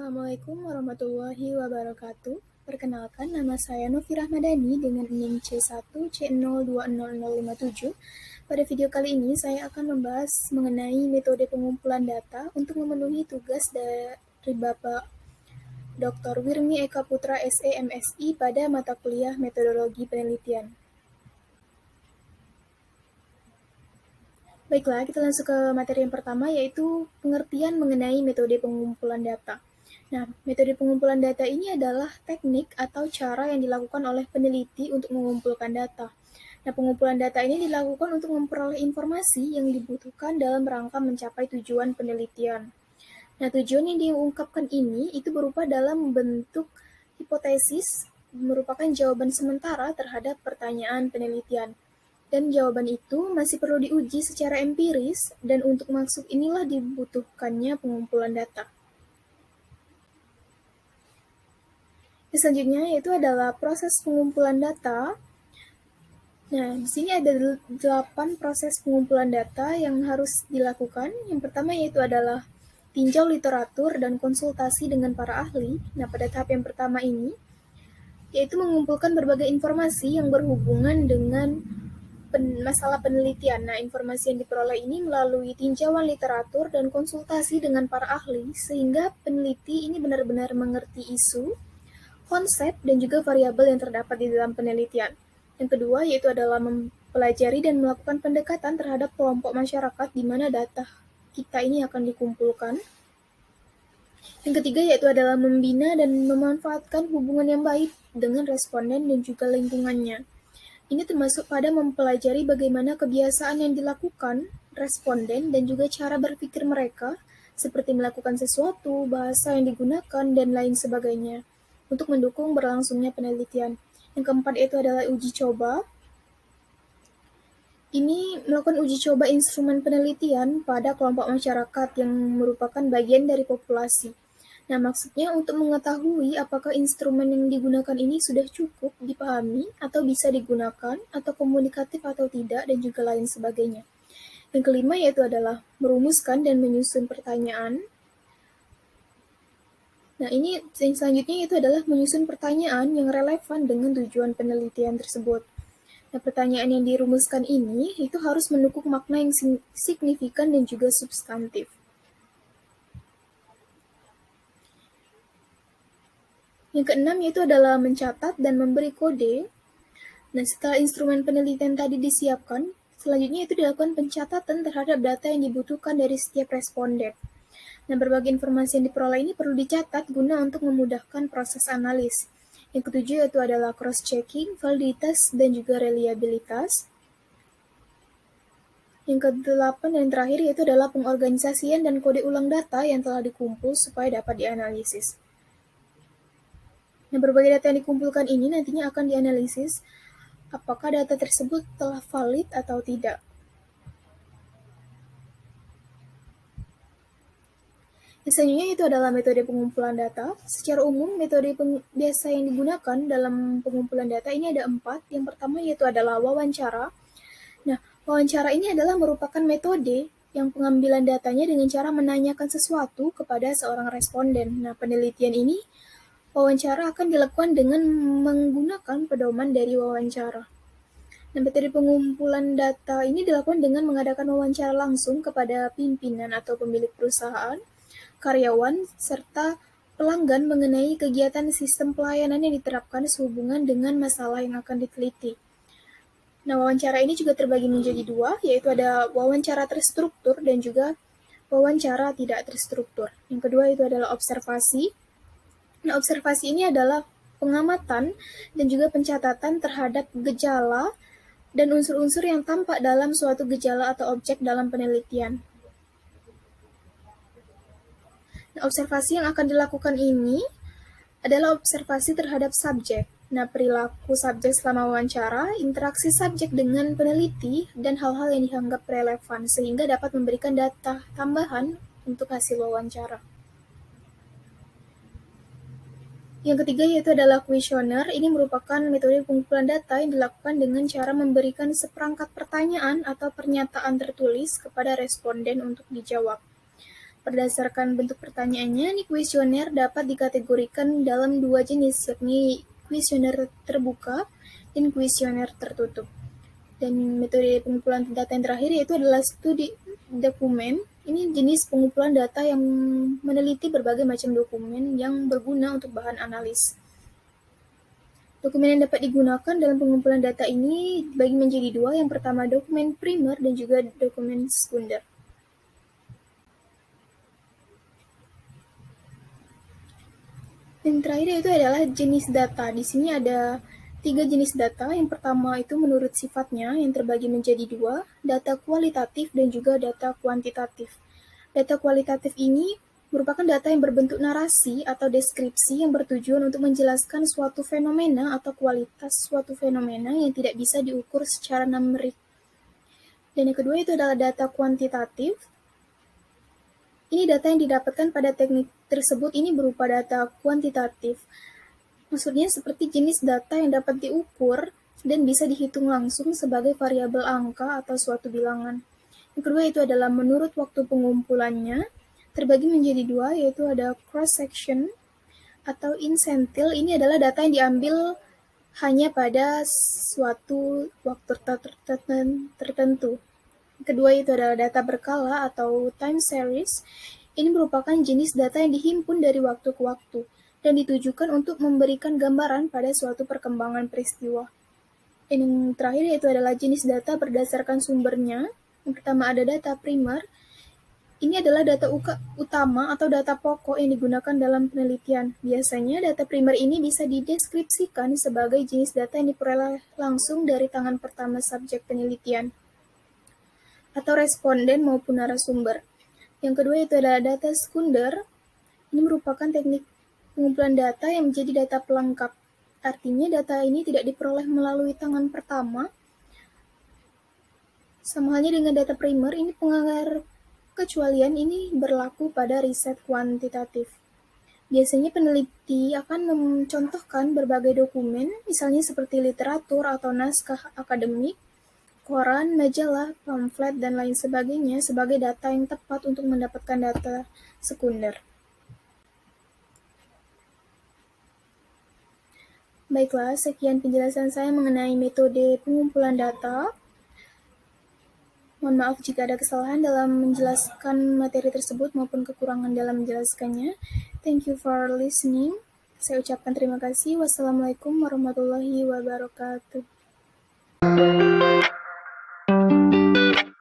Assalamualaikum warahmatullahi wabarakatuh. Perkenalkan, nama saya Novi Rahmadani dengan NIM C1C020057. Pada video kali ini, saya akan membahas mengenai metode pengumpulan data untuk memenuhi tugas dari Bapak Dr. Wirmi Eka Putra SE MSI pada mata kuliah Metodologi Penelitian. Baiklah, kita langsung ke materi yang pertama, yaitu pengertian mengenai metode pengumpulan data. Nah, metode pengumpulan data ini adalah teknik atau cara yang dilakukan oleh peneliti untuk mengumpulkan data. Nah, pengumpulan data ini dilakukan untuk memperoleh informasi yang dibutuhkan dalam rangka mencapai tujuan penelitian. Nah, tujuan yang diungkapkan ini itu berupa dalam bentuk hipotesis, merupakan jawaban sementara terhadap pertanyaan penelitian. Dan jawaban itu masih perlu diuji secara empiris, dan untuk maksud inilah dibutuhkannya pengumpulan data. Selanjutnya yaitu adalah proses pengumpulan data. Nah, di sini ada 8 proses pengumpulan data yang harus dilakukan. Yang pertama yaitu adalah tinjau literatur dan konsultasi dengan para ahli. Nah, pada tahap yang pertama ini, yaitu mengumpulkan berbagai informasi yang berhubungan dengan masalah penelitian. Nah, informasi yang diperoleh ini melalui tinjauan literatur dan konsultasi dengan para ahli, sehingga peneliti ini benar-benar mengerti isu, konsep, dan juga variabel yang terdapat di dalam penelitian. Yang kedua yaitu adalah mempelajari dan melakukan pendekatan terhadap kelompok masyarakat di mana data kita ini akan dikumpulkan. Yang ketiga yaitu adalah membina dan memanfaatkan hubungan yang baik dengan responden dan juga lingkungannya. Ini termasuk pada mempelajari bagaimana kebiasaan yang dilakukan responden dan juga cara berpikir mereka, seperti melakukan sesuatu, bahasa yang digunakan, dan lain sebagainya, untuk mendukung berlangsungnya penelitian. Yang keempat itu adalah uji coba. Ini melakukan uji coba instrumen penelitian pada kelompok masyarakat yang merupakan bagian dari populasi. Nah, maksudnya untuk mengetahui apakah instrumen yang digunakan ini sudah cukup dipahami atau bisa digunakan, atau komunikatif atau tidak, dan juga lain sebagainya. Yang kelima yaitu adalah merumuskan dan menyusun pertanyaan. Nah, ini yang selanjutnya itu adalah menyusun pertanyaan yang relevan dengan tujuan penelitian tersebut. Nah, pertanyaan yang dirumuskan ini itu harus mendukung makna yang signifikan dan juga substantif. Yang keenam yaitu adalah mencatat dan memberi kode. Nah, setelah instrumen penelitian tadi disiapkan, selanjutnya itu dilakukan pencatatan terhadap data yang dibutuhkan dari setiap responden. Nah, berbagai informasi yang diperoleh ini perlu dicatat guna untuk memudahkan proses analis. Yang ketujuh yaitu adalah cross-checking, validitas, dan juga reliabilitas. Yang kedelapan dan terakhir yaitu adalah pengorganisasian dan kode ulang data yang telah dikumpul supaya dapat dianalisis. Nah, berbagai data yang dikumpulkan ini nantinya akan dianalisis apakah data tersebut telah valid atau tidak. Selanjutnya itu adalah metode pengumpulan data. Secara umum, metode biasa yang digunakan dalam pengumpulan data ini ada 4. Yang pertama yaitu adalah wawancara. Nah, wawancara ini adalah merupakan metode yang pengambilan datanya dengan cara menanyakan sesuatu kepada seorang responden. Nah, penelitian ini, wawancara akan dilakukan dengan menggunakan pedoman dari wawancara. Nah, metode pengumpulan data ini dilakukan dengan mengadakan wawancara langsung kepada pimpinan atau pemilik perusahaan, karyawan, serta pelanggan mengenai kegiatan sistem pelayanan yang diterapkan sehubungan dengan masalah yang akan diteliti. Nah, wawancara ini juga terbagi menjadi 2, yaitu ada wawancara terstruktur dan juga wawancara tidak terstruktur. Yang kedua itu adalah observasi. Nah, observasi ini adalah pengamatan dan juga pencatatan terhadap gejala dan unsur-unsur yang tampak dalam suatu gejala atau objek dalam penelitian. Nah, observasi yang akan dilakukan ini adalah observasi terhadap subjek. Nah, perilaku subjek selama wawancara, interaksi subjek dengan peneliti, dan hal-hal yang dianggap relevan sehingga dapat memberikan data tambahan untuk hasil wawancara. Yang ketiga yaitu adalah kuesioner. Ini merupakan metode pengumpulan data yang dilakukan dengan cara memberikan seperangkat pertanyaan atau pernyataan tertulis kepada responden untuk dijawab. Berdasarkan bentuk pertanyaannya, kuesioner dapat dikategorikan dalam dua jenis, yakni kuesioner terbuka dan kuesioner tertutup. Dan metode pengumpulan data yang terakhir yaitu adalah studi dokumen. Ini jenis pengumpulan data yang meneliti berbagai macam dokumen yang berguna untuk bahan analis. Dokumen yang dapat digunakan dalam pengumpulan data ini dibagi menjadi dua. Yang pertama dokumen primer dan juga dokumen sekunder. Yang terakhir itu adalah jenis data. Di sini ada 3 jenis data. Yang pertama itu menurut sifatnya yang terbagi menjadi dua, data kualitatif dan juga data kuantitatif. Data kualitatif ini merupakan data yang berbentuk narasi atau deskripsi yang bertujuan untuk menjelaskan suatu fenomena atau kualitas suatu fenomena yang tidak bisa diukur secara numerik. Dan yang kedua itu adalah data kuantitatif. Ini data yang didapatkan pada teknik tersebut ini berupa data kuantitatif. Maksudnya seperti jenis data yang dapat diukur dan bisa dihitung langsung sebagai variabel angka atau suatu bilangan. Yang kedua itu adalah menurut waktu pengumpulannya, terbagi menjadi dua, yaitu ada cross-section atau insentil. Ini adalah data yang diambil hanya pada suatu waktu tertentu. Kedua itu adalah data berkala atau time series. Ini merupakan jenis data yang dihimpun dari waktu ke waktu dan ditujukan untuk memberikan gambaran pada suatu perkembangan peristiwa. Yang terakhir yaitu adalah jenis data berdasarkan sumbernya. Yang pertama ada data primer. Ini adalah data utama atau data pokok yang digunakan dalam penelitian. Biasanya data primer ini bisa dideskripsikan sebagai jenis data yang diperoleh langsung dari tangan pertama subjek penelitian atau responden maupun narasumber. Yang kedua itu adalah data sekunder. Ini merupakan teknik pengumpulan data yang menjadi data pelengkap. Artinya data ini tidak diperoleh melalui tangan pertama. Sama halnya dengan data primer, ini pengecualian ini berlaku pada riset kuantitatif. Biasanya peneliti akan mencontohkan berbagai dokumen, misalnya seperti literatur atau naskah akademik, koran, majalah, pamflet, dan lain sebagainya sebagai data yang tepat untuk mendapatkan data sekunder. Baiklah, sekian penjelasan saya mengenai metode pengumpulan data. Mohon maaf jika ada kesalahan dalam menjelaskan materi tersebut maupun kekurangan dalam menjelaskannya. Thank you for listening. Saya ucapkan terima kasih. Wassalamualaikum warahmatullahi wabarakatuh.